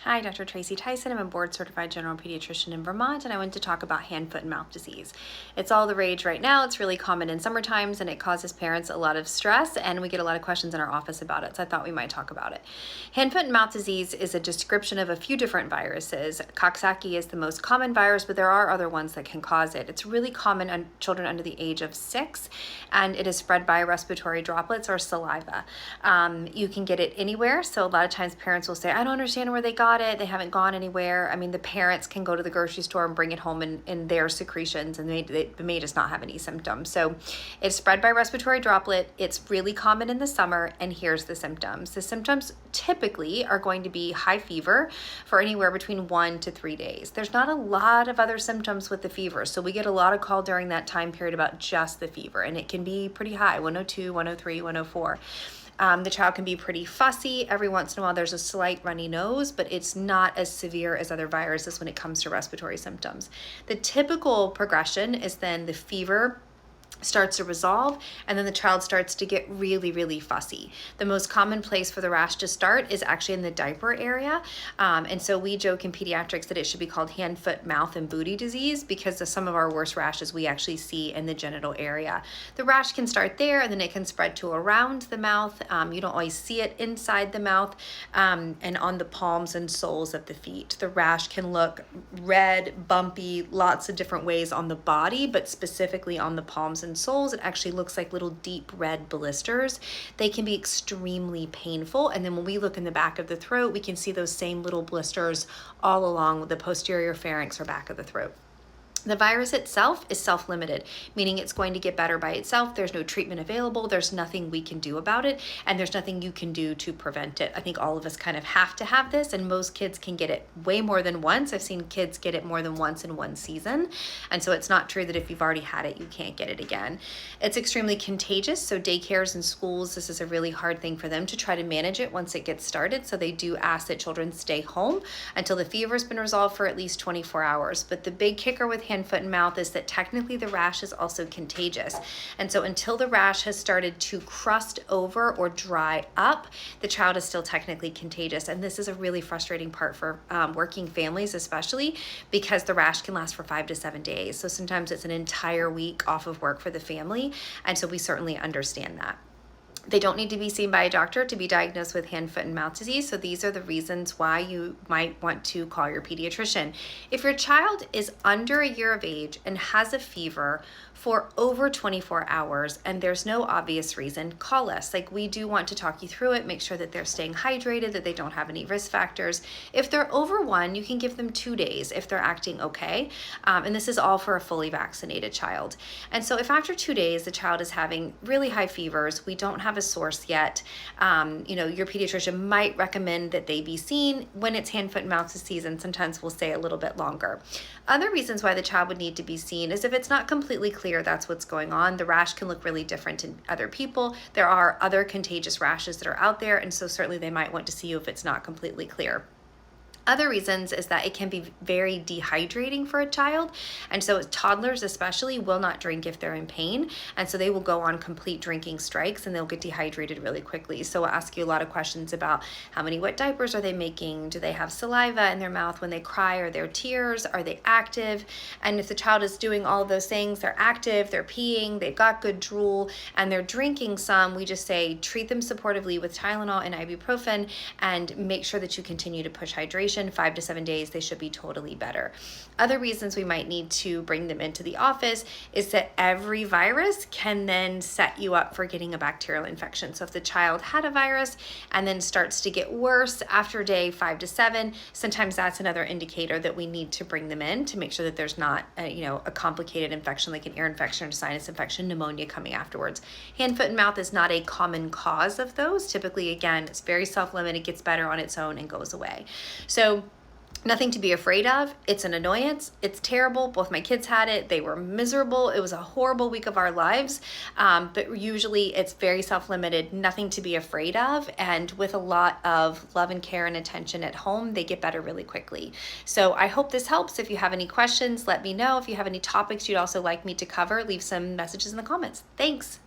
Hi, Dr. Tracy Tyson. I'm a board-certified general pediatrician in Vermont, and I want to talk about hand, foot, and mouth disease. It's all the rage right now. It's really common in summer times, and it causes parents a lot of stress, and we get a lot of questions in our office about it, so I thought we might talk about it. Hand, foot, and mouth disease is a description of a few different viruses. Coxsackie is the most common virus, but there are other ones that can cause it. It's really common in children under the age of 6, and it is spread by respiratory droplets or saliva. You can get it anywhere, so a lot of times parents will say, I don't understand where they got it. They haven't gone anywhere. I mean, the parents can go to the grocery store and bring it home in their secretions, and they may just not have any symptoms. So it's spread by respiratory droplet. It's really common in the summer, and here's the symptoms. The symptoms typically are going to be high fever for anywhere between 1 to 3 days. There's not a lot of other symptoms with the fever, so we get a lot of call during that time period about just the fever, and it can be pretty high, 102, 103, 104. The child can be pretty fussy. Every once in a while there's a slight runny nose, but it's not as severe as other viruses when it comes to respiratory symptoms. The typical progression is then the fever starts to resolve, and then the child starts to get really, really fussy. The most common place for the rash to start is actually in the diaper area. And so we joke in pediatrics that it should be called hand, foot, mouth, and booty disease because of some of our worst rashes we actually see in the genital area. The rash can start there, and then it can spread to around the mouth. You don't always see it inside the mouth, and on the palms and soles of the feet. The rash can look red, bumpy, lots of different ways on the body, but specifically on the palms and soles, it actually looks like little deep red blisters. They can be extremely painful, and then when we look in the back of the throat, we can see those same little blisters all along the posterior pharynx or back of the throat. The virus itself is self-limited, meaning it's going to get better by itself. There's no treatment available. There's nothing we can do about it, and there's nothing you can do to prevent it. I think all of us kind of have to have this, and most kids can get it way more than once. I've seen kids get it more than once in one season, and so it's not true that if you've already had it, you can't get it again. It's extremely contagious, so daycares and schools, this is a really hard thing for them to try to manage it once it gets started, so they do ask that children stay home until the fever's been resolved for at least 24 hours. But the big kicker with hand, foot, and mouth is that technically the rash is also contagious. And so until the rash has started to crust over or dry up, the child is still technically contagious. And this is a really frustrating part for working families, especially because the rash can last for 5 to 7 days. So sometimes it's an entire week off of work for the family. And so we certainly understand that. They don't need to be seen by a doctor to be diagnosed with hand, foot, and mouth disease. So these are the reasons why you might want to call your pediatrician. If your child is under a year of age and has a fever for over 24 hours and there's no obvious reason, call us. Like, we do want to talk you through it, make sure that they're staying hydrated, that they don't have any risk factors. If they're over 1, you can give them 2 days if they're acting okay. And this is all for a fully vaccinated child. And so if after 2 days the child is having really high fevers, we don't have a source yet, your pediatrician might recommend that they be seen when it's hand, foot, and mouth disease, and sometimes we'll stay a little bit longer. Other reasons why the child would need to be seen is if it's not completely clear that's what's going on. The rash can look really different in other people. There are other contagious rashes that are out there, and so certainly they might want to see you if it's not completely clear. Other reasons is that it can be very dehydrating for a child, and so toddlers especially will not drink if they're in pain, and so they will go on complete drinking strikes and they'll get dehydrated really quickly. So we'll ask you a lot of questions about how many wet diapers are they making, do they have saliva in their mouth when they cry, are there tears, are they active? And if the child is doing all of those things, they're active, they're peeing, they've got good drool, and they're drinking some, we just say treat them supportively with Tylenol and ibuprofen and make sure that you continue to push hydration. 5 to 7 days, they should be totally better. Other reasons we might need to bring them into the office is that every virus can then set you up for getting a bacterial infection. So if the child had a virus and then starts to get worse after day 5 to 7, sometimes that's another indicator that we need to bring them in to make sure that there's not a complicated infection like an ear infection or sinus infection, pneumonia coming afterwards. Hand, foot, and mouth is not a common cause of those. Typically, again, it's very self-limited, gets better on its own and goes away. So nothing to be afraid of. It's an annoyance. It's terrible. Both my kids had it. They were miserable. It was a horrible week of our lives. But usually it's very self-limited, nothing to be afraid of. And with a lot of love and care and attention at home, they get better really quickly. So I hope this helps. If you have any questions, let me know. If you have any topics you'd also like me to cover, leave some messages in the comments. Thanks.